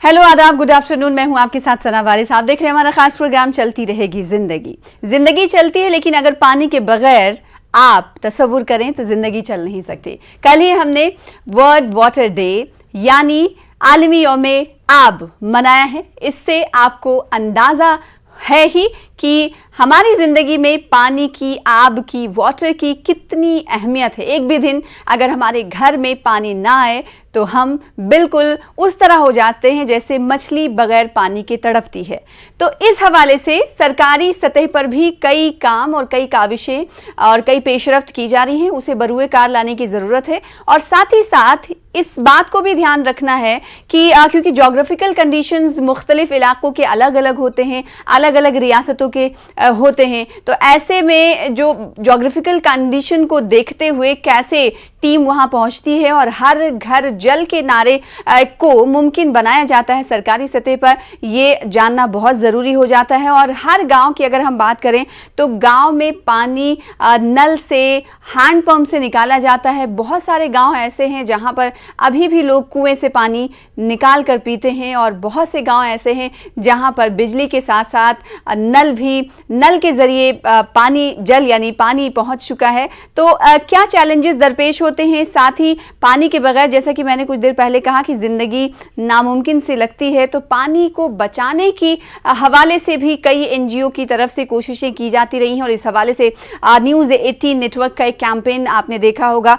Hello आदाब, good afternoon. मैं हूं आपके साथ सना वारिस। आप देख रहे हैं हमारा खास प्रोग्राम चलती रहेगी जिंदगी। जिंदगी चलती है, लेकिन अगर पानी के बगैर आप तसव्वुर करें तो जिंदगी चल नहीं सकती। कल ही हमने वर्ल्ड वाटर डे यानी आलमी यौम आब मनाया है। इससे आपको अंदाजा है ही कि हमारी जिंदगी में पानी की, आब की, वाटर की कितनी अहमियत है। एक भी दिन अगर हमारे घर में पानी ना आए तो हम बिल्कुल उस तरह हो जाते हैं जैसे मछली बगैर पानी के तड़पती है। तो इस हवाले से सरकारी सतह पर भी कई काम और कई काविशें और कई पेशरफ्त की जा रही हैं। उसे बरूए कार लाने की ज़रूरत है और साथ ही साथ इस बात को भी ध्यान रखना है कि क्योंकि जोग्राफिकल कंडीशंस मुख्तलिफ इलाकों के अलग अलग होते हैं, अलग अलग रियासतों के होते हैं, तो ऐसे में जो जोग्राफिकल कंडीशन को देखते हुए कैसे टीम वहां पहुंचती है और हर घर जल के नारे को मुमकिन बनाया जाता है सरकारी सतह पर, ये जानना बहुत ज़रूरी हो जाता है। और हर गांव की अगर हम बात करें तो गांव में पानी नल से, हैंडपंप से निकाला जाता है। बहुत सारे गांव ऐसे हैं जहां पर अभी भी लोग कुएं से पानी निकाल कर पीते हैं और बहुत से गांव ऐसे हैं जहां पर बिजली के साथ साथ नल के ज़रिए पानी, जल यानी पानी पहुंच चुका है। तो क्या चैलेंजेस दरपेश होते हैं, साथ ही पानी के बगैर, जैसा कि मैंने कुछ देर पहले कहा कि ज़िंदगी नामुमकिन सी लगती है, तो पानी को बचाने की हवाले से भी कई एनजीओ की तरफ से कोशिशें की जाती रही हैं। और इस हवाले से न्यूज़ 18 नेटवर्क का एक कैंपेन आपने देखा होगा,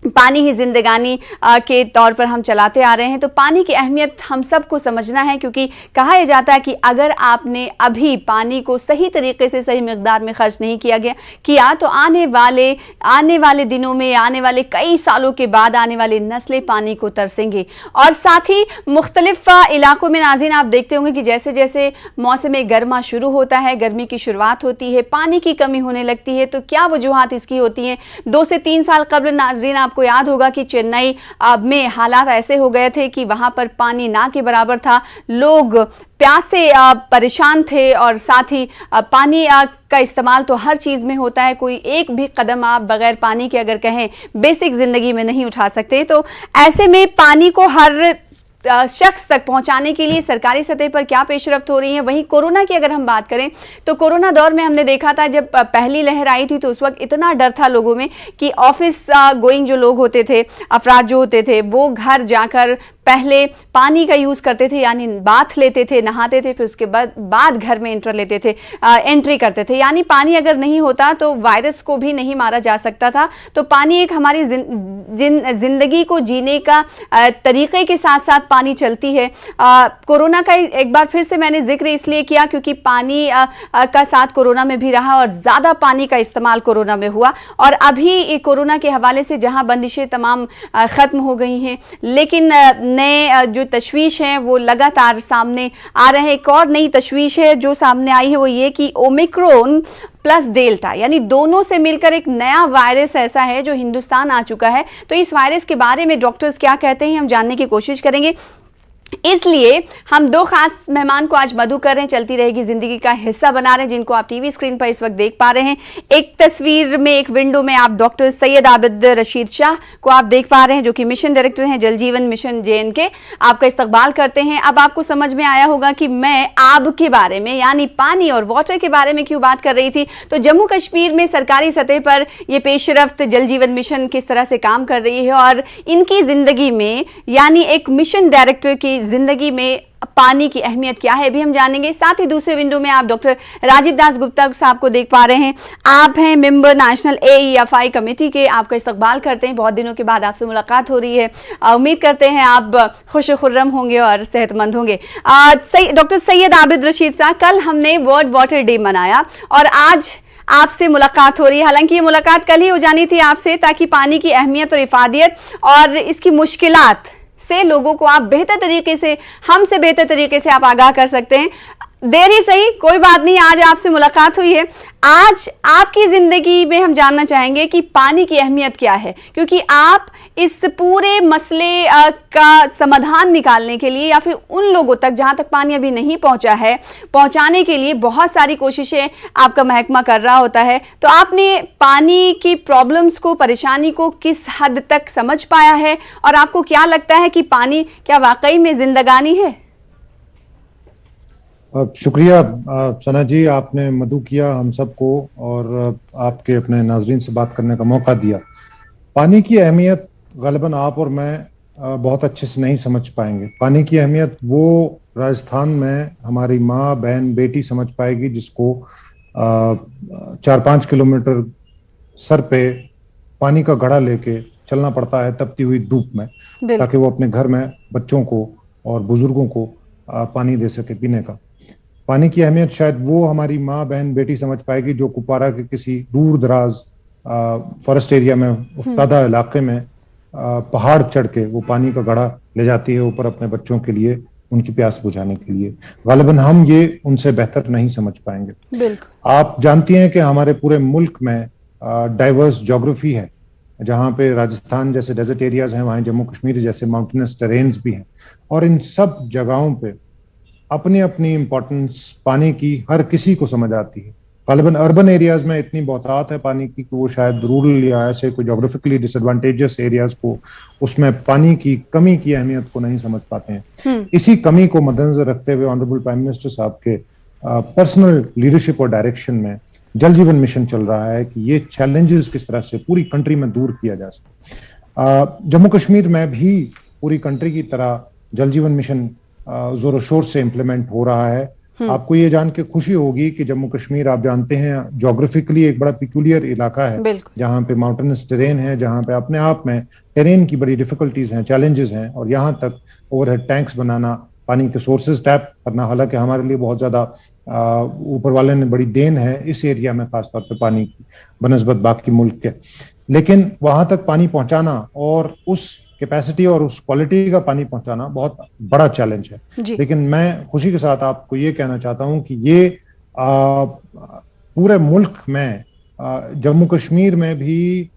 पानी ही जिंदगानी के तौर पर हम चलाते आ रहे हैं। तो पानी की अहमियत हम सबको समझना है, क्योंकि कहा यह जाता है कि अगर आपने अभी पानी को सही तरीके से, सही मिकदार में खर्च नहीं किया तो आने वाले दिनों में, आने वाले कई सालों के बाद आने वाली नस्लें पानी को तरसेंगे। और साथ ही मुख्तलिफ इलाकों में नाज़रीन आप देखते होंगे कि जैसे जैसे मौसम गर्मा शुरू होता है, गर्मी की शुरुआत होती है, पानी की कमी होने लगती है। तो क्या वजूहात इसकी होती हैं? 2 से 3 साल कबल नाज़रीन आपको याद होगा कि चेन्नई में हालात ऐसे हो गए थे कि वहां पर पानी ना के बराबर था, लोग प्यास से परेशान थे और साथ ही पानी का इस्तेमाल तो हर चीज़ में होता है। कोई एक भी कदम आप बगैर पानी के अगर कहें बेसिक ज़िंदगी में नहीं उठा सकते। तो ऐसे में पानी को हर शख्स तक पहुंचाने के लिए सरकारी सतह पर क्या पेशरफ्त हो रही है। वहीं कोरोना की अगर हम बात करें तो कोरोना दौर में हमने देखा था, जब पहली लहर आई थी तो उस वक्त इतना डर था लोगों में कि ऑफिस गोइंग जो लोग होते थे, अफराद जो होते थे, वो घर जाकर पहले पानी का यूज़ करते थे, यानी बाथ लेते थे, नहाते थे, फिर उसके बाद घर में एंट्री करते थे। यानी पानी अगर नहीं होता तो वायरस को भी नहीं मारा जा सकता था। तो पानी एक हमारी जिंदगी को जीने का तरीके के साथ साथ पानी चलती है। कोरोना का एक बार फिर से मैंने जिक्र इसलिए किया क्योंकि पानी का साथ कोरोना में भी रहा और ज़्यादा पानी का इस्तेमाल कोरोना में हुआ। और अभी कोरोना के हवाले से जहां बंदिशें तमाम ख़त्म हो गई हैं, लेकिन नए जो तशवीश हैं वो लगातार सामने आ रहे हैं। एक और नई तशवीश है जो सामने आई है, वो ये कि ओमिक्रॉन प्लस डेल्टा यानी दोनों से मिलकर एक नया वायरस ऐसा है जो हिंदुस्तान आ चुका है। तो इस वायरस के बारे में डॉक्टर्स क्या कहते हैं हम जानने की कोशिश करेंगे। इसलिए हम 2 खास मेहमान को आज मदऊ कर रहे हैं, चलती रहेगी जिंदगी का हिस्सा बना रहे हैं, जिनको आप टीवी स्क्रीन पर इस वक्त देख पा रहे हैं। एक तस्वीर में, एक विंडो में आप डॉक्टर सैयद आबिद रशीद शाह को आप देख पा रहे हैं, जो कि मिशन डायरेक्टर हैं जल जीवन मिशन JNK। आपका इस्तकबाल करते हैं। अब आपको समझ में आया होगा कि मैं आब के बारे में यानी पानी और वाटर के बारे में क्यों बात कर रही थी। तो जम्मू कश्मीर में सरकारी सतह पर यह पेशरफ्त जल जीवन मिशन किस तरह से काम कर रही है और इनकी जिंदगी में यानी एक मिशन डायरेक्टर की जिंदगी में पानी की अहमियत क्या है भी हम जानेंगे। साथ ही दूसरे विंडो में आप डॉक्टर राजीव दास गुप्ता साहब को देख पा रहे हैं। आप हैं मेंबर नेशनल AEFI कमेटी के। आपका इस्तकबाल करते हैं, बहुत दिनों के बाद आपसे मुलाकात हो रही है। उम्मीद करते हैं आप खुश खुर्रम होंगे और सेहतमंद होंगे। डॉक्टर सैयद आबिद रशीद साहब, कल हमने वर्ल्ड वाटर डे मनाया और आज आपसे मुलाकात हो रही है। हालांकि ये मुलाकात कल ही हो जानी थी आपसे, ताकि पानी की अहमियत और इफादियत और इसकी मुश्किलात से लोगों को आप बेहतर तरीके से, हमसे बेहतर तरीके से आप आगाह कर सकते हैं। देर ही सही, कोई बात नहीं, आज आपसे मुलाकात हुई है। आज आपकी ज़िंदगी में हम जानना चाहेंगे कि पानी की अहमियत क्या है, क्योंकि आप इस पूरे मसले का समाधान निकालने के लिए या फिर उन लोगों तक जहां तक पानी अभी नहीं पहुंचा है, पहुंचाने के लिए बहुत सारी कोशिशें आपका महकमा कर रहा होता है। तो आपने पानी की प्रॉब्लम्स को, परेशानी को किस हद तक समझ पाया है और आपको क्या लगता है कि पानी क्या वाकई में जिंदगानी है? शुक्रिया सना जी, आपने मदु किया हम सबको और आपके अपने नाजरीन से बात करने का मौका दिया। पानी की अहमियत ग़ालिबन आप और मैं बहुत अच्छे से नहीं समझ पाएंगे। पानी की अहमियत वो राजस्थान में हमारी माँ, बहन, बेटी समझ पाएगी जिसको 4-5 किलोमीटर सर पे पानी का घड़ा लेके चलना पड़ता है तपती हुई धूप में, ताकि वो अपने घर में बच्चों को और बुजुर्गों को पानी दे सके पीने का। पानी की अहमियत शायद वो हमारी माँ, बहन, बेटी समझ पाएगी जो कुपवारा के किसी दूर दराज फॉरेस्ट एरिया में, उफ्तादा इलाके में पहाड़ चढ़ के वो पानी का घड़ा ले जाती है ऊपर अपने बच्चों के लिए, उनकी प्यास बुझाने के लिए। ग़ालिबन हम ये उनसे बेहतर नहीं समझ पाएंगे। बिल्कुल। आप जानती हैं कि हमारे पूरे मुल्क में डाइवर्स ज्योग्राफी है, जहाँ पे राजस्थान जैसे डेजर्ट एरियाज हैं, वहाँ जम्मू कश्मीर जैसे माउंटेनस टेरेन्स भी हैं, और इन सब जगहों पे अपनी अपनी इंपॉर्टेंस पानी की हर किसी को समझ आती है। ग़ालिबन अर्बन एरियाज में इतनी बहुतात है पानी की कि वो शायद रूरल या ऐसे कोई जोग्राफिकली डिसएडवांटेजेस एरियाज को उसमें पानी की कमी की अहमियत को नहीं समझ पाते हैं। इसी कमी को मद्देनजर रखते हुए ऑनरेबल प्राइम मिनिस्टर साहब के पर्सनल लीडरशिप और डायरेक्शन में जल जीवन मिशन चल रहा है कि ये चैलेंजेस किस तरह से पूरी कंट्री में दूर किया जा सके। जम्मू कश्मीर में भी पूरी कंट्री की तरह जल जीवन मिशन जोरों शोर से इम्प्लीमेंट हो रहा है। आपको ये जान के खुशी होगी कि जम्मू कश्मीर, आप जानते हैं, ज्योग्राफिकली एक बड़ा पिक्यूलियर इलाका है, जहाँ पे माउंटेनस टेरेन है, जहाँ पे अपने आप में टेरेन की बड़ी डिफिकल्टीज हैं, चैलेंजेस हैं, और यहाँ तक ओवरहेड टैंक्स बनाना, पानी के सोर्सेज टैप करना, हालांकि हमारे लिए बहुत ज्यादा ऊपर वाले ने बड़ी देन है इस एरिया में, खासतौर पर पानी की बनस्बत बाकी मुल्क के, लेकिन वहां तक पानी पहुंचाना और उस कैपेसिटी और उस क्वालिटी का पानी पहुंचाना बहुत बड़ा चैलेंज है। लेकिन मैं खुशी के साथ आपको ये कहना चाहता हूं कि ये पूरे मुल्क में, जम्मू कश्मीर में भी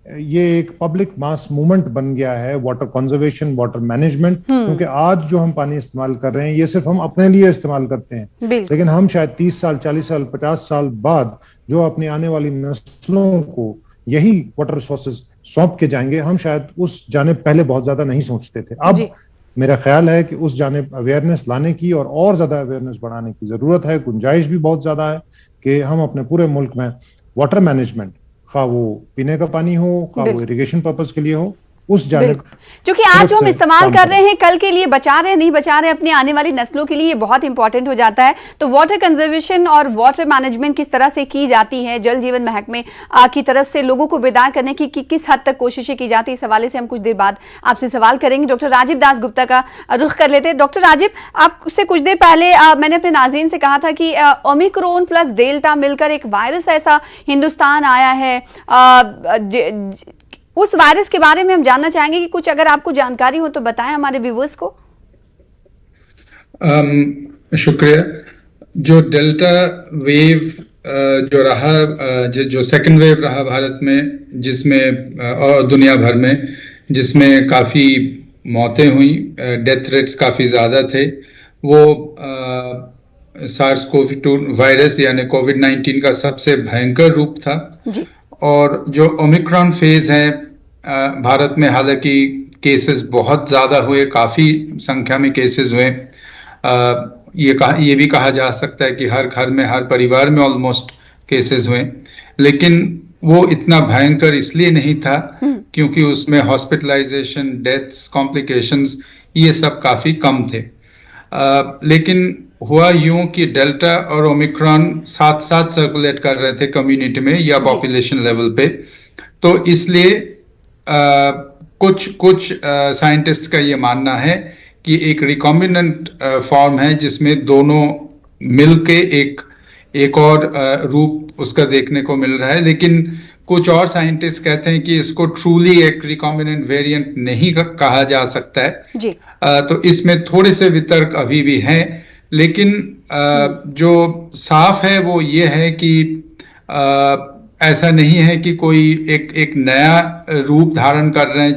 ये एक पब्लिक मास मूवमेंट बन गया है, वाटर कंजर्वेशन, वाटर मैनेजमेंट। क्योंकि आज जो हम पानी इस्तेमाल कर रहे हैं ये सिर्फ हम अपने लिए इस्तेमाल करते हैं, लेकिन हम शायद 30 साल, 40 साल, 50 साल बाद जो अपनी आने वाली नस्लों को यही वाटर रिसोर्सेज सौंप के जाएंगे, हम शायद उस जाने पहले बहुत ज्यादा नहीं सोचते थे। अब मेरा ख्याल है कि उस जाने अवेयरनेस लाने की और ज्यादा अवेयरनेस बढ़ाने की जरूरत है। गुंजाइश भी बहुत ज्यादा है कि हम अपने पूरे मुल्क में वाटर मैनेजमेंट, खा वो पीने का पानी हो, खा वो इरिगेशन पर्पस के लिए हो, उस जाने क्योंकि आज जो हम इस्तेमाल कर रहे हैं कल के लिए बचा रहे हैं, नहीं बचा रहे हैं अपनी आने वाली नस्लों के लिए, ये बहुत इंपॉर्टेंट हो जाता है। तो वाटर कंजर्वेशन और वाटर मैनेजमेंट किस तरह से की जाती है, जल जीवन महकमे की तरफ से लोगों को बेदार करने की किस हद तक कोशिशें की जाती है, इस हवाले से हम कुछ देर बाद आपसे सवाल करेंगे। डॉक्टर राजीव दास गुप्ता का रुख कर लेते हैं। डॉक्टर राजीव, आपसे कुछ देर पहले मैंने अपने नाज़रीन से कहा था कि ओमिक्रॉन प्लस डेल्टा मिलकर एक वायरस ऐसा हिंदुस्तान आया है, उस वायरस के बारे में हम जानना चाहेंगे कि कुछ अगर आपको जानकारी हो तो बताएं हमारे व्यूअर्स को। शुक्रिया। जो डेल्टा वेव जो रहा, जो सेकंड वेव रहा भारत में, जिसमें और दुनिया भर में, जिसमें काफ़ी मौतें हुई, डेथ रेट्स काफ़ी ज़्यादा थे, वो SARS-CoV-2 वायरस यानी कोविड-19 का सबसे भयंकर रूप था जी। और जो ओमिक्रॉन फेज है भारत में, हालांकि केसेस बहुत ज़्यादा हुए, काफ़ी संख्या में केसेस हुए, ये भी कहा जा सकता है कि हर घर में, हर परिवार में ऑलमोस्ट केसेस हुए, लेकिन वो इतना भयंकर इसलिए नहीं था क्योंकि उसमें हॉस्पिटलाइजेशन, डेथ्स, कॉम्प्लिकेशंस ये सब काफ़ी कम थे। लेकिन हुआ यूं कि डेल्टा और ओमिक्रॉन साथ साथ सर्कुलेट कर रहे थे कम्युनिटी में या पॉपुलेशन लेवल पे, तो इसलिए कुछ साइंटिस्ट का ये मानना है कि एक रिकॉम्बिनेंट फॉर्म है जिसमें दोनों मिलके एक और रूप उसका देखने को मिल रहा है। लेकिन कुछ और साइंटिस्ट कहते हैं कि इसको ट्रूली एक रिकॉम्बिनेंट वेरिएंट नहीं कहा जा सकता है जी। तो इसमें थोड़े से वितर्क अभी भी हैं, लेकिन जो साफ है वो ये है कि ऐसा नहीं है कि कोई एक नया रूप धारण कर रहे हैं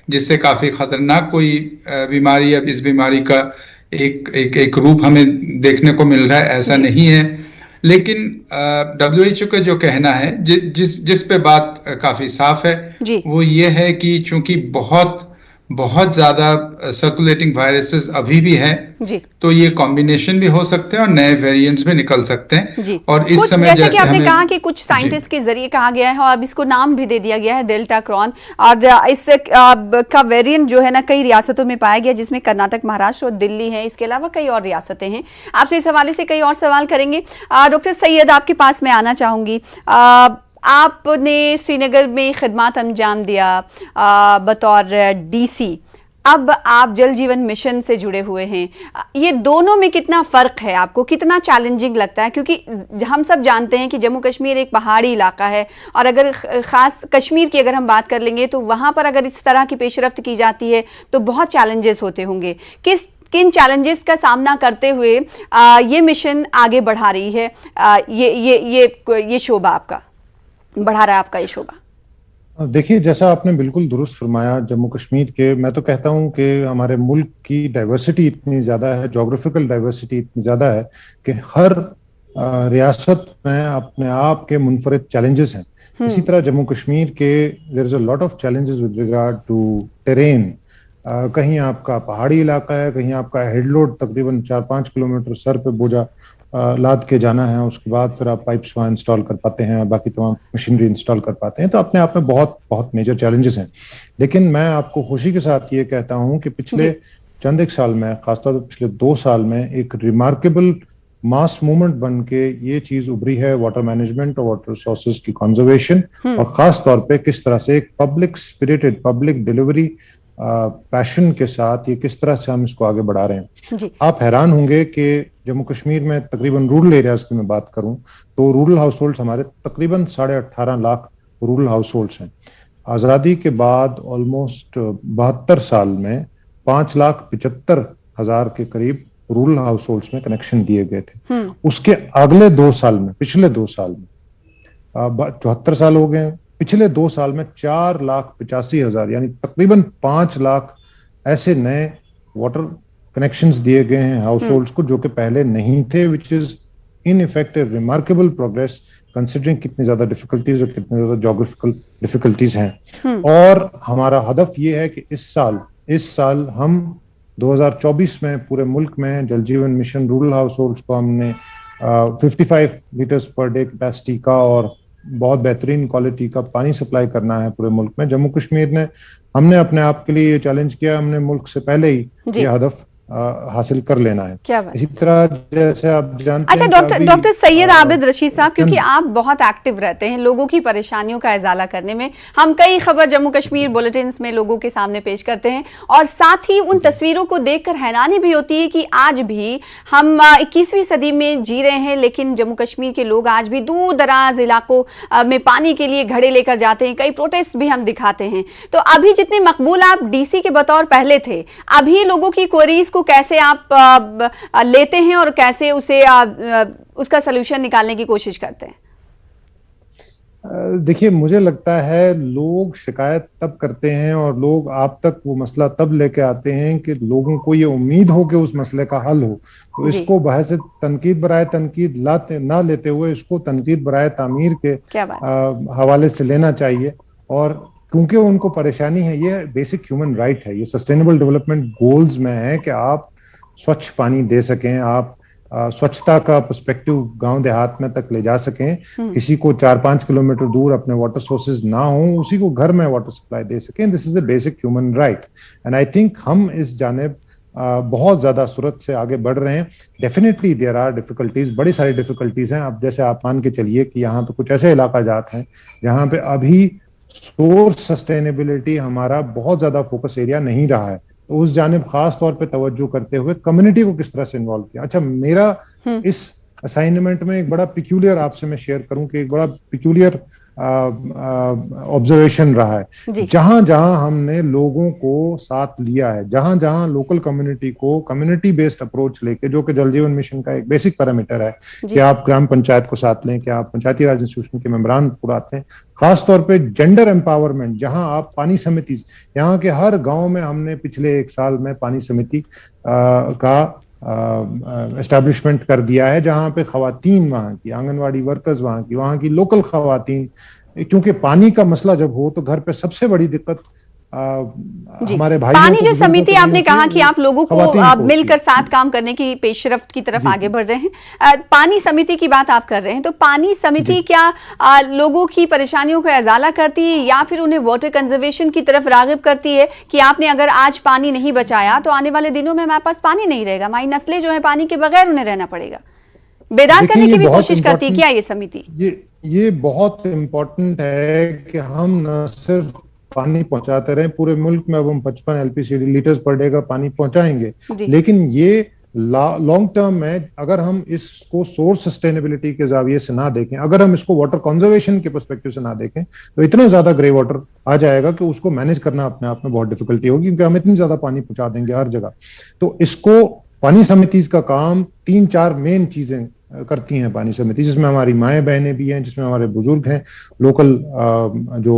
जिससे काफी खतरनाक कोई बीमारी, अब इस बीमारी का एक रूप हमें देखने को मिल रहा है, ऐसा नहीं है। लेकिन WHO का जो कहना है, जिस पे बात काफी साफ है, वो ये है कि चूंकि बहुत बहुत ज्यादा सर्कुलेटिंग वायरसेस अभी भी है, जी तो ये कॉम्बिनेशन भी हो सकते हैं और नए वेरिएंट्स भी निकल सकते हैं। जी और इस कुछ समय जैसे कि जैसे आपने हमें कहा कि कुछ जी साइंटिस्ट के जरिए कहा गया है और अब इसको नाम भी दे दिया गया है डेल्टा क्रॉन, और इससे का वेरिएंट जो है ना कई रियासतों में पाया गया, जिसमें कर्नाटक, महाराष्ट्र और दिल्ली है। इसके अलावा कई और रियासतें हैं। आपसे इस हवाले से कई और सवाल करेंगे। डॉक्टर सैयद, आपके पास मैं आना चाहूंगी। आपने श्रीनगर में खिदमत अंजाम दिया बतौर डीसी, अब आप जल जीवन मिशन से जुड़े हुए हैं। ये दोनों में कितना फर्क है, आपको कितना चैलेंजिंग लगता है? क्योंकि हम सब जानते हैं कि जम्मू कश्मीर एक पहाड़ी इलाका है, और अगर खास कश्मीर की अगर हम बात कर लेंगे तो वहां पर अगर इस तरह की पेशरफ्त की जाती है तो बहुत चैलेंजेस होते होंगे। किन चैलेंजेस का सामना करते हुए ये मिशन आगे बढ़ा रही है, ये शोबा आपका बढ़ा रहा है, आपका ये शोबा? देखिए, जैसा आपने बिल्कुल दुरुस्त फरमाया, जम्मू कश्मीर के, मैं तो कहता हूं कि हमारे मुल्क की डाइवर्सिटी इतनी ज़्यादा है, जोग्राफिकल डाइवर्सिटी इतनी ज़्यादा है कि हर रियासत में अपने आप के मुनफरिद चैलेंजेस हैं। इसी तरह जम्मू कश्मीर के there is a lot of challenges with regard to terrain. कहीं आपका पहाड़ी इलाका है, कहीं आपका हेडलोड तकरीबन 4-5 किलोमीटर सर पे बोझा लाद के जाना है, उसके बाद फिर आप पाइप्स वहाँ इंस्टॉल कर पाते हैं, बाकी तमाम मशीनरी इंस्टॉल कर पाते हैं। तो अपने आप में बहुत बहुत मेजर चैलेंजेस हैं। लेकिन मैं आपको खुशी के साथ ये कहता हूँ कि पिछले चंद एक साल में, खासतौर पर पिछले 2 साल में, एक रिमार्केबल मास मूवमेंट बन के ये चीज उभरी है, वाटर मैनेजमेंट और वाटर रिसोर्सेज की कंजर्वेशन, और खास तौर पे किस तरह से एक public spirited, public delivery passion के साथ ये किस तरह से हम इसको आगे बढ़ा रहे हैं। जी आप हैरान होंगे कि जम्मू कश्मीर में तकरीबन रूरल एरियाज की मैं बात करूं तो रूरल हाउस होल्ड्स हमारे तकरीबन 18.5 लाख रूरल हाउस होल्ड्स हैं। आज़ादी के बाद ऑलमोस्ट 72 साल में 5,75,000 के करीब रूरल हाउस होल्ड्स में कनेक्शन दिए गए थे। उसके अगले 2 साल में, पिछले 2 साल में, 74 साल हो गए, पिछले 2 साल में 4,85,000 यानी तकरीबन 5 लाख ऐसे नए वाटर कनेक्शंस दिए गए हैं हाउस होल्ड्स को, जो कि पहले नहीं थे, which is in effect remarkable progress considering कितनी ज्यादा डिफिकल्टीज और कितनी ज्यादा जोग्राफिकल डिफिकल्टीज हैं। और हमारा हदफ ये है कि इस साल हम 2024 में पूरे मुल्क में जल Jeevan mission rural house holds को हमने 55 लीटर्स पर डे कैपेसिटी का और बहुत बेहतरीन क्वालिटी का पानी सप्लाई करना है पूरे मुल्क में। जम्मू कश्मीर ने, हमने अपने आप के लिए ये चैलेंज किया, हमने मुल्क से पहले ही ये हदफ हासिल कर लेना है। क्या बात? इसी तरह जैसे आप जानते अच्छा, हैं डॉक्टर सैयद आबिद रशीद साहब, क्योंकि आप बहुत एक्टिव रहते हैं लोगों की परेशानियों का इजाला करने में, हम कई खबर जम्मू कश्मीर बुलेटिन्स में लोगों के सामने पेश करते हैं, और साथ ही उन तस्वीरों को देखकर हैरानी भी होती है कि आज भी हम 21वीं सदी में जी रहे हैं, लेकिन जम्मू कश्मीर के लोग आज भी दूर दराज इलाकों में पानी के लिए घड़े लेकर जाते हैं। कई प्रोटेस्ट भी हम दिखाते हैं। तो अभी जितने मकबूल आप डीसी के बतौर पहले थे, अभी लोगों की क्वेरीज को कैसे आप लेते हैं और कैसे उसे उसका सलूशन निकालने की कोशिश करते हैं? देखिए, मुझे लगता है लोग शिकायत तब करते हैं और लोग आप तक वो मसला तब लेके आते हैं कि लोगों को ये उम्मीद हो कि उस मसले का हल हो। तो इसको बहस तनकीद बराए तनकीद ना लेते हुए इसको तनकीद बराए तामीर के हवाले से लेना चाहिए। और क्योंकि उनको परेशानी है, ये बेसिक ह्यूमन राइट है, ये सस्टेनेबल डेवलपमेंट गोल्स में है कि आप स्वच्छ पानी दे सकें, आप स्वच्छता का पर्सपेक्टिव गांव देहात में तक ले जा सकें, किसी को 4-5 किलोमीटर दूर अपने वाटर सोर्सेज ना हो, उसी को घर में वाटर सप्लाई दे सकें। This is a basic human right, and I think हम इस जानिब बहुत ज्यादा सूरत से आगे बढ़ रहे हैं। डेफिनेटली देयर आर डिफिकल्टीज, बड़ी सारी डिफिकल्टीज हैं। अब जैसे आप मान के चलिए कि यहाँ पे कुछ ऐसे इलाका जात हैं जहाँ पे अभी सोर्स सस्टेनेबिलिटी हमारा बहुत ज्यादा फोकस एरिया नहीं रहा है, तो उस जानिब खास तौर पे तवज्जो करते हुए कम्युनिटी को किस तरह से इन्वॉल्व किया। अच्छा, मेरा इस असाइनमेंट में एक बड़ा पिक्यूलियर आपसे मैं शेयर करूं कि एक बड़ा पिक्यूलियर ऑब्जर्वेशन रहा है। जहां जहां हमने लोगों को साथ लिया है, जहां जहां लोकल कम्युनिटी को कम्युनिटी बेस्ड अप्रोच लेके, जो कि जल जीवन मिशन का एक बेसिक पैरामीटर है कि आप ग्राम पंचायत को साथ लें, कि आप पंचायती राज इंस्टीट्यूशन के मेंबरान को आते हैं, खास तौर पे जेंडर एम्पावरमेंट, जहां आप पानी समिति, यहाँ के हर गांव में हमने पिछले 1 साल में पानी समिति का एस्टैब्लिशमेंट कर दिया है, जहां पे खवातीन, वहां की आंगनवाड़ी वर्कर्स, वहां की लोकल खवातीन, क्योंकि पानी का मसला जब हो तो घर पे सबसे बड़ी दिक्कत जी। हमारे भाई पानी जो समिति आपने कहा कि आप लोगों को मिलकर साथ काम करने की पेशरफ्त की तरफ आगे बढ़ रहे हैं, पानी समिति की बात आप कर रहे हैं, तो पानी समिति क्या लोगों की परेशानियों को अजाला करती है या फिर उन्हें वाटर कंजर्वेशन की तरफ रागिब करती है कि आपने अगर आज पानी नहीं बचाया तो आने वाले दिनों में हमारे पास पानी नहीं रहेगा, हमारी नस्लें जो है पानी के बगैर उन्हें रहना पड़ेगा, बेदार करने की भी कोशिश करती है क्या ये समिति? ये बहुत इम्पोर्टेंट है कि हम न सिर्फ पानी पहुंचाते रहे, पूरे मुल्क में अब हम 55 एलपीसीडी लीटर्स पर डे का पानी पहुंचाएंगे, लेकिन ये लॉन्ग टर्म में अगर हम इसको सोर्स सस्टेनेबिलिटी के जाविये से ना देखें, अगर हम इसको वाटर कंजर्वेशन के पर्सपेक्टिव से ना देखें, तो इतना ज्यादा ग्रे वाटर आ जाएगा कि उसको मैनेज करना अपने आप में बहुत डिफिकल्टी होगी, क्योंकि हम इतनी ज्यादा पानी पहुंचा देंगे हर जगह। तो इसको पानी समिति का काम 3-4 मेन चीजें करती हैं पानी समिति, जिसमें हमारी माएँ बहनें भी हैं, जिसमें हमारे बुजुर्ग हैं, लोकल जो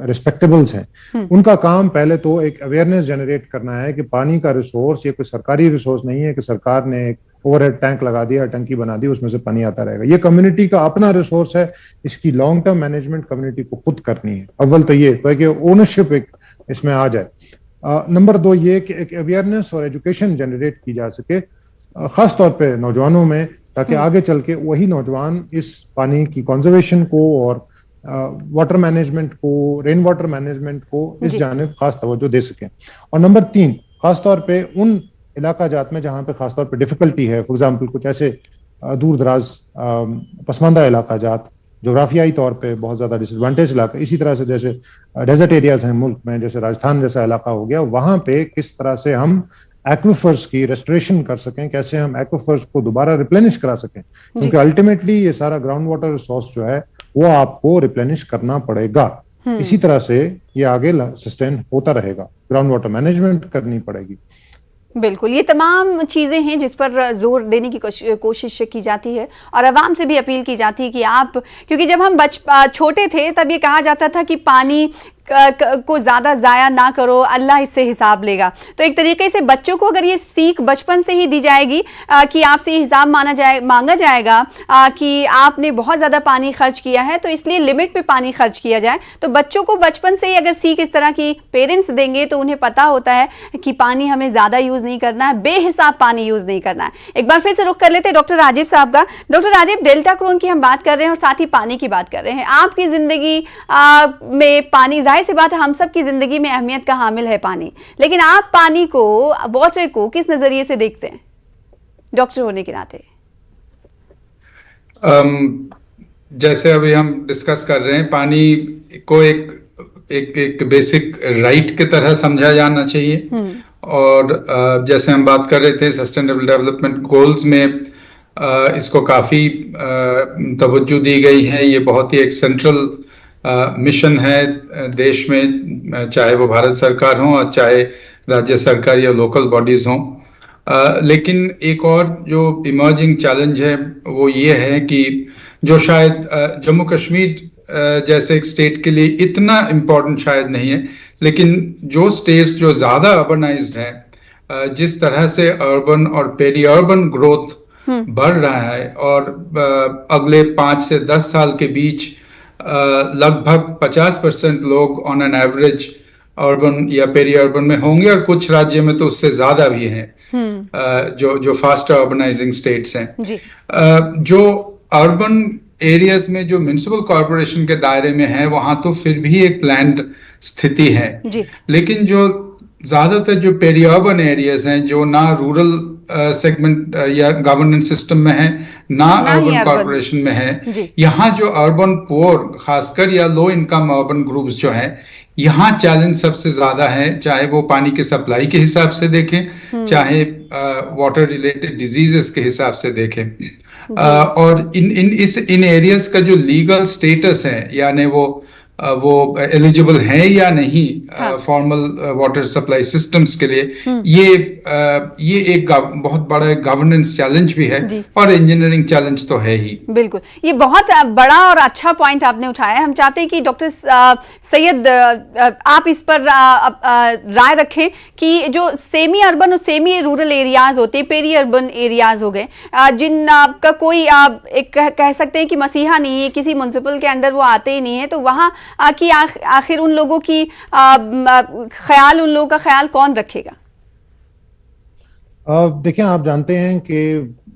रिस्पेक्टेबल्स हैं, उनका काम पहले तो एक अवेयरनेस जनरेट करना है कि पानी का रिसोर्स ये कोई सरकारी रिसोर्स नहीं है कि सरकार ने एक ओवरहेड टैंक लगा दिया, टंकी बना दी, उसमें से पानी आता रहेगा। ये कम्युनिटी का अपना रिसोर्स है, इसकी लॉन्ग टर्म मैनेजमेंट कम्युनिटी को खुद करनी है। अव्वल तो ये कि ओनरशिप एक इसमें आ जाए। नंबर 2 ये कि एक अवेयरनेस और एजुकेशन जनरेट की जा सके, खास तौर पे नौजवानों में, ताकि आगे चल के वही नौजवान इस पानी की कंजर्वेशन को और वाटर मैनेजमेंट को, रेन वाटर मैनेजमेंट को इस जानिब खास तवज्जो दे सकें। और नंबर 3 खास तौर पे उन इलाका जात में जहां पे खास तौर पे डिफिकल्टी है, फॉर एग्जांपल कुछ ऐसे दूर दराज पसमानदा इलाका जात, जोग्राफियाई तौर पे बहुत ज्यादा डिसएडवांटेज इलाका, इसी तरह से जैसे डेजर्ट एरियाज हैं मुल्क में, जैसे राजस्थान जैसा इलाका हो गया, वहां पे किस तरह से हम एक्विफर्स की रेस्टोरेशन कर सकें, कैसे हम एक्विफर्स को दोबारा रिप्लेनिश करा सकें, क्योंकि अल्टीमेटली ये सारा ग्राउंड वाटर रिसोर्स जो है वो आपको रिप्लेनिश करना पड़ेगा। इसी तरह से ये आगे सस्टेन होता रहेगा, ग्राउंड वाटर मैनेजमेंट करनी पड़ेगी। बिल्कुल, ये तमाम चीज़ें हैं जिस पर जोर देने की कोशिश की जाती है और आवाम से भी अपील की जाती है कि आप, क्योंकि जब हम छोटे थे तब ये कहा जाता था कि पानी को ज़्यादा ज़ाया ना करो, अल्लाह इससे हिसाब लेगा। तो एक तरीके से बच्चों को अगर ये सीख बचपन से ही दी जाएगी कि आपसे ये हिसाब मांगा जाएगा कि आपने बहुत ज़्यादा पानी खर्च किया है, तो इसलिए लिमिट पे पानी खर्च किया जाए, तो बच्चों को बचपन से ही अगर सीख इस तरह की पेरेंट्स देंगे तो उन्हें पता होता है कि पानी हमें ज़्यादा यूज़ नहीं करना है, बेहिसाब पानी यूज़ नहीं करना है। एक बार फिर से रुख कर लेते हैं डॉक्टर राजीव साहब का। डॉक्टर राजीव, डेल्टा क्रोन की हम बात कर रहे हैं और साथ ही पानी की बात कर रहे हैं। आपकी ज़िंदगी में पानी, सी बात है हम सब की जिंदगी में अहमियत का हामिल है पानी, लेकिन आप पानी को, वाटर को किस नजरिए से देखते हैं डॉक्टर होने के नाते? जैसे अभी हम डिस्कस कर रहे हैं, पानी को एक बेसिक राइट की तरह समझा जाना चाहिए, और जैसे हम बात कर रहे थे सस्टेनेबल डेवलपमेंट गोल्स में इसको काफी तवज्जो दी गई है। ये बहुत ही एक सेंट्रल मिशन है देश में, चाहे वो भारत सरकार हो और चाहे राज्य सरकार या लोकल बॉडीज हों। लेकिन एक और जो इमर्जिंग चैलेंज है वो ये है कि जो शायद जम्मू कश्मीर जैसे एक स्टेट के लिए इतना इम्पोर्टेंट शायद नहीं है, लेकिन जो स्टेट्स जो ज्यादा अर्बनाइज्ड हैं, जिस तरह से अर्बन और पेरी अर्बन ग्रोथ बढ़ रहा है, और अगले 5 से 10 साल के बीच लगभग 50% लोग ऑन एन एवरेज अर्बन या पेरी अर्बन में होंगे, और कुछ राज्य में तो उससे ज्यादा भी हैं जो फास्ट अर्बनाइजिंग स्टेट्स हैं। जो अर्बन एरियाज में जो म्युनिसिपल कॉर्पोरेशन के दायरे में है वहां तो फिर भी एक प्लान्ड स्थिति है, लेकिन जो ज्यादातर जो पेरी अर्बन एरियाज हैं, जो ना रूरल सेगमेंट या गवर्नेंस सिस्टम में है, ना अर्बन कॉर्पोरेशन में है, यहाँ जो अर्बन पुअर खासकर या लो इनकम अर्बन ग्रुप्स जो है, यहाँ चैलेंज सबसे ज्यादा है, चाहे वो पानी के सप्लाई के हिसाब से देखें, चाहे वाटर रिलेटेड डिजीजेस के हिसाब से देखें। और इन एरियाज का जो लीगल स्टेटस है, यानी वो एलिजिबल है या नहीं फॉर्मल वाटर सप्लाई सिस्टम्स के लिए, ये एक बहुत बड़ा गवर्नेंस चैलेंज भी है और इंजीनियरिंग चैलेंज तो है ही। बिल्कुल, ये बहुत बड़ा और अच्छा पॉइंट आपने उठाया। हम चाहते हैं कि डॉक्टर सैयद आप इस पर राय रखें कि जो सेमी अर्बन और सेमी रूरल एरियाज होते हैं, पेरी अर्बन एरियाज हो गए, जिन का कोई एक कह सकते हैं कि मसीहा नहीं है, किसी म्युनिसिपल के अंदर वो आते ही नहीं है, तो वहाँ कि आखिर उन लोगों की उन लोगों का ख्याल कौन रखेगा? देखिए, आप जानते हैं कि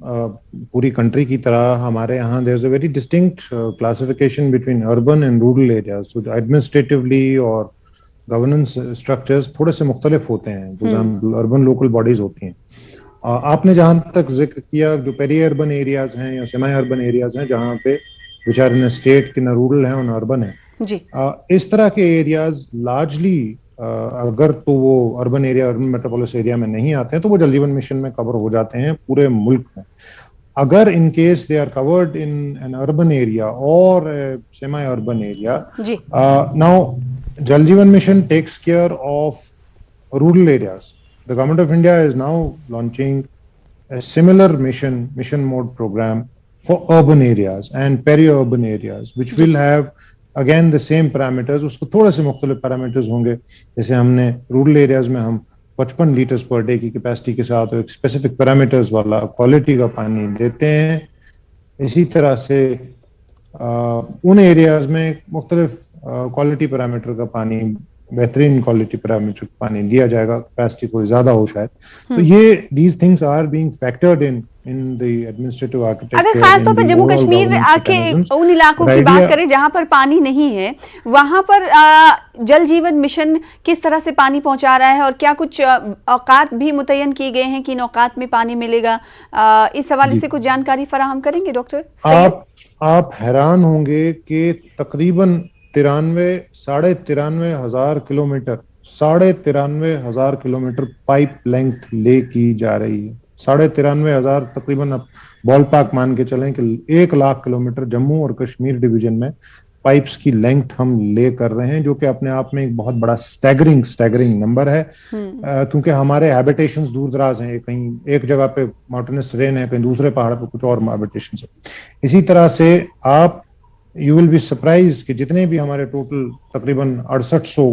पूरी कंट्री की तरह हमारे यहाँ there is a very distinct classification between urban and rural areas. So administratively और गवर्नेंस स्ट्रक्चर्स थोड़े से मुख्तलिफ होते हैं। For example urban local bodies होती हैं। आपने जहां तक जिक्र किया जो पेरी अर्बन एरियाज हैं या सेमी अर्बन एरियाज हैं जहां पे विच आर इन स्टेट की न रूरल है और न अर्बन है जी। इस तरह के एरियाज लार्जली अगर तो वो urban area urban metropolis area में नहीं आते हैं तो वो जल जीवन मिशन में कवर हो जाते हैं पूरे मुल्क में। अगर in case they are covered in an urban area और semi urban area, now Jal Jeevan mission takes care of rural areas. The government of India is now launching a similar mission mode program for urban areas and peri-urban areas, which will have again the same parameters. उसको थोड़े से मुख्तलिफ parameters होंगे। जैसे हमने rural areas में हम 55 litres per day की कैपेसिटी के साथ एक स्पेसिफिक पैरामीटर्स वाला क्वालिटी का पानी देते हैं। इसी तरह से उन एरियाज में मुख्तलिफ क्वालिटी पैरामीटर का पानी, बेहतरीन क्वालिटी पैरामीटर पानी दिया जाएगा। कैपेसिटी कोई ज्यादा हो शायद। तो ये these things are being factored in the administrative architecture. अगर खास तौर पर जम्मू कश्मीर के उन इलाकों की बात करें जहां पर पानी नहीं है, वहां पर जल जीवन मिशन किस तरह से पानी पहुंचा रहा है और क्या कुछ औकात भी मुतय्यन किए गए हैं कि इन औकात में पानी मिलेगा? इस हवाले से कुछ जानकारी फराहम करेंगे डॉक्टर? आप हैरान होंगे कि तकरीबन 93,500 हजार किलोमीटर 93,500 किलोमीटर पाइप लेंथ ले की जा रही है। 93,500 तकरीबन आप बॉल पार्क मान के चलें कि 1 लाख किलोमीटर जम्मू और कश्मीर डिवीजन में पाइप्स की लेंथ हम ले कर रहे हैं, जो कि अपने आप में एक बहुत बड़ा स्टैगरिंग नंबर है। क्योंकि हमारे हैबिटेशंस दूर दराज हैं, कहीं एक जगह पे माउंटेनस टेरेन है, कहीं दूसरे पहाड़ पे कुछ और हैबिटेशंस है। इसी तरह से आप यू विल बी सरप्राइज कि जितने भी हमारे टोटल तकरीबन 6800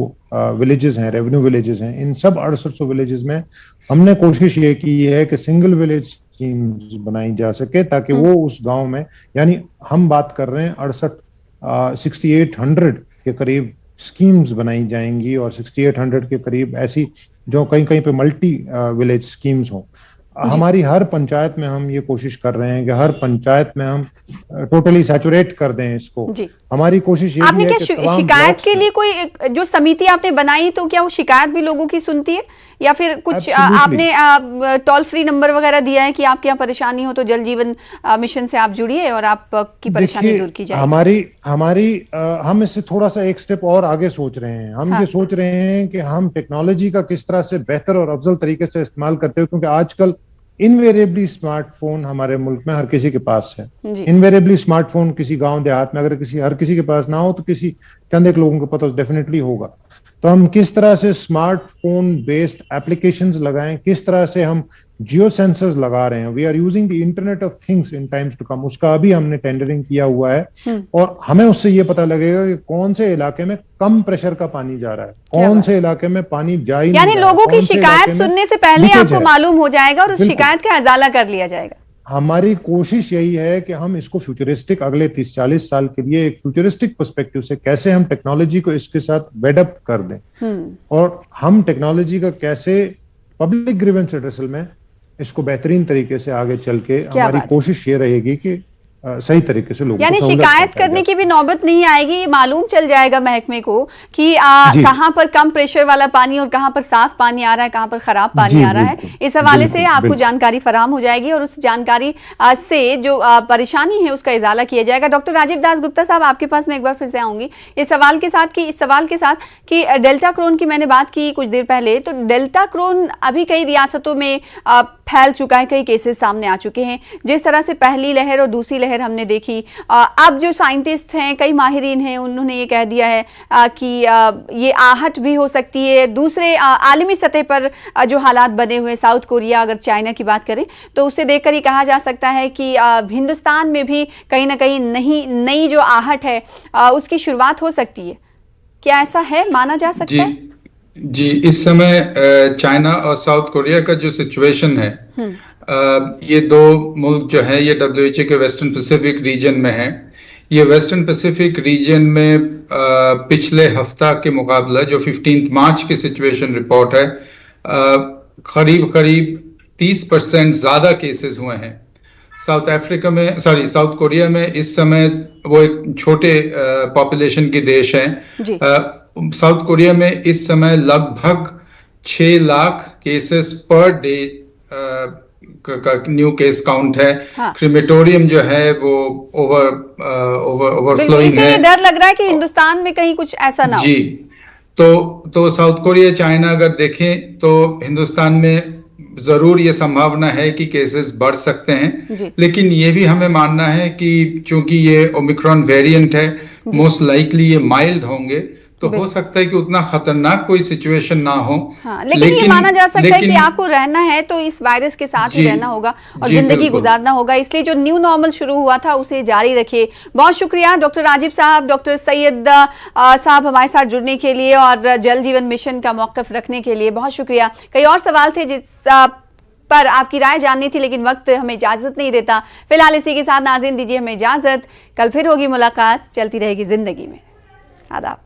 विलेजेस हैं, रेवेन्यू विलेजेस हैं, इन सब 6800 विलेजेस में हमने कोशिश ये की है कि सिंगल विलेज स्कीम्स बनाई जा सके ताकि वो उस गांव में, यानी हम बात कर रहे हैं 6800 के करीब स्कीम्स बनाई जाएंगी और 6800 के करीब ऐसी जो कहीं पे मल्टी विलेज स्कीम्स हों। हमारी हर पंचायत में हम ये कोशिश कर रहे हैं कि हर पंचायत में हम टोटली सैचुरेट कर दें इसको। हमारी कोशिश ये है कि शिकायत के लिए कोई जो समिति आपने बनाई, तो क्या वो शिकायत भी लोगों की सुनती है या फिर कुछ आपने टोल फ्री नंबर वगैरह दिया है कि आपके यहाँ परेशानी हो तो जल जीवन मिशन से आप जुड़िए और आपकी परेशानी दूर की जाए? हम इससे थोड़ा सा एक स्टेप और आगे सोच रहे हैं। हम ये सोच रहे हैं कि हम टेक्नोलॉजी का किस तरह से बेहतर और अफजल तरीके से इस्तेमाल करते हैं, क्योंकि आजकल इनवेरिएबली स्मार्टफोन हमारे मुल्क में हर किसी के पास है। इनवेरिएबली स्मार्टफोन किसी गांव देहात में अगर हर किसी के पास ना हो तो किसी चंद एक लोगों के पास डेफिनेटली होगा। तो हम किस तरह से स्मार्टफोन बेस्ड एप्लीकेशंस लगाएं, किस तरह से हम जियो सेंसर्स लगा रहे हैं। We are using the internet of things in times to come. उसका अभी हमने टेंडरिंग किया हुआ है और हमें उससे ये पता लगेगा कि कौन से इलाके में कम प्रेशर का पानी जा रहा है, कौन से इलाके में पानी जा ही नहीं रहा है। यानी लोगों की शिकायत सुनने से पहले आपको मालूम हो जाएगा और उस शिकायत का अजाला कर लिया जाएगा। हमारी कोशिश यही है कि हम इसको फ्यूचरिस्टिक अगले 30-40 साल के लिए एक फ्यूचरिस्टिक पर्सपेक्टिव से कैसे हम टेक्नोलॉजी को इसके साथ वेडअप कर दें और हम टेक्नोलॉजी का कैसे पब्लिक ग्रीवेंस एड्रेसल में इसको बेहतरीन तरीके से आगे चल के हमारी कोशिश ये रहेगी कि सही तरीके से लोगों यानी शिकायत करने की भी नौबत नहीं आएगी। ये मालूम चल जाएगा महकमे को कि कहां पर कम प्रेशर वाला पानी और कहां पर साफ पानी आ रहा है, कहां पर खराब पानी आ रहा है। इस हवाले से आपको जानकारी फराहम हो जाएगी और उस जानकारी से जो परेशानी है उसका इजाला किया जाएगा। डॉक्टर राजीव दास गुप्ता साहब, आपके पास मैं एक बार फिर से आऊंगी इस सवाल के साथ कि डेल्टा क्रोन की मैंने बात की कुछ देर पहले, तो डेल्टा क्रोन अभी कई रियासतों में फैल चुका है, कई केसेस सामने आ चुके हैं। जिस तरह से पहली लहर और दूसरी लहर हमने देखी, अब जो साइंटिस्ट हैं, कई माहिरीन हैं, उन्होंने ये कह दिया है कि ये आहट भी हो सकती है। दूसरे आलमी सतह पर जो हालात बने हुए, साउथ कोरिया, अगर चाइना की बात करें तो उससे देखकर ही कहा जा सकता है कि हिंदुस्तान में भी कहीं ना कहीं नई जो आहट है उसकी शुरुआत हो सकती है। क्या ऐसा है, माना जा सकता है? जी, इस समय चाइना और साउथ कोरिया का जो सिचुएशन है, ये दो मुल्क जो है ये WHO के वेस्टर्न पैसिफिक रीजन में है। ये वेस्टर्न पैसिफिक रीजन में पिछले हफ्ता के मुकाबला जो 15 मार्च की सिचुएशन रिपोर्ट है, करीब करीब 30% ज्यादा केसेस हुए हैं। साउथ कोरिया में इस समय, वो एक छोटे पॉपुलेशन के देश हैं, साउथ कोरिया में इस समय लगभग 6 लाख केसेस पर डे का न्यू केस काउंट है। हाँ। क्रिमेटोरियम जो है वो ओवरफ्लोइंग है। डर लग रहा है कि हिंदुस्तान में कहीं कुछ ऐसा ना हो। जी, तो साउथ कोरिया, चाइना अगर देखें तो हिंदुस्तान में जरूर ये संभावना है कि केसेस बढ़ सकते हैं, लेकिन ये भी हमें मानना है कि चूंकि ये ओमिक्रॉन वेरिएंट है, मोस्ट लाइकली ये माइल्ड होंगे, तो हो सकता है कि उतना खतरनाक कोई सिचुएशन ना हो। हाँ, लेकिन ये माना जा सकता है कि आपको रहना है तो इस वायरस के साथ ही रहना होगा और जिंदगी गुजारना होगा, इसलिए जो न्यू नॉर्मल शुरू हुआ था उसे जारी रखिए। बहुत शुक्रिया डॉक्टर राजीव साहब, डॉक्टर सैयद साहब हमारे साथ जुड़ने के लिए और जल जीवन मिशन का मौक़िफ़ रखने के लिए बहुत शुक्रिया। कई और सवाल थे जिस पर आपकी राय जाननी थी, लेकिन वक्त हमें इजाजत नहीं देता। फिलहाल इसी के साथ नाज़रीन दीजिए हमें इजाजत, कल फिर होगी मुलाकात, चलती रहेगी जिंदगी में। आदाब।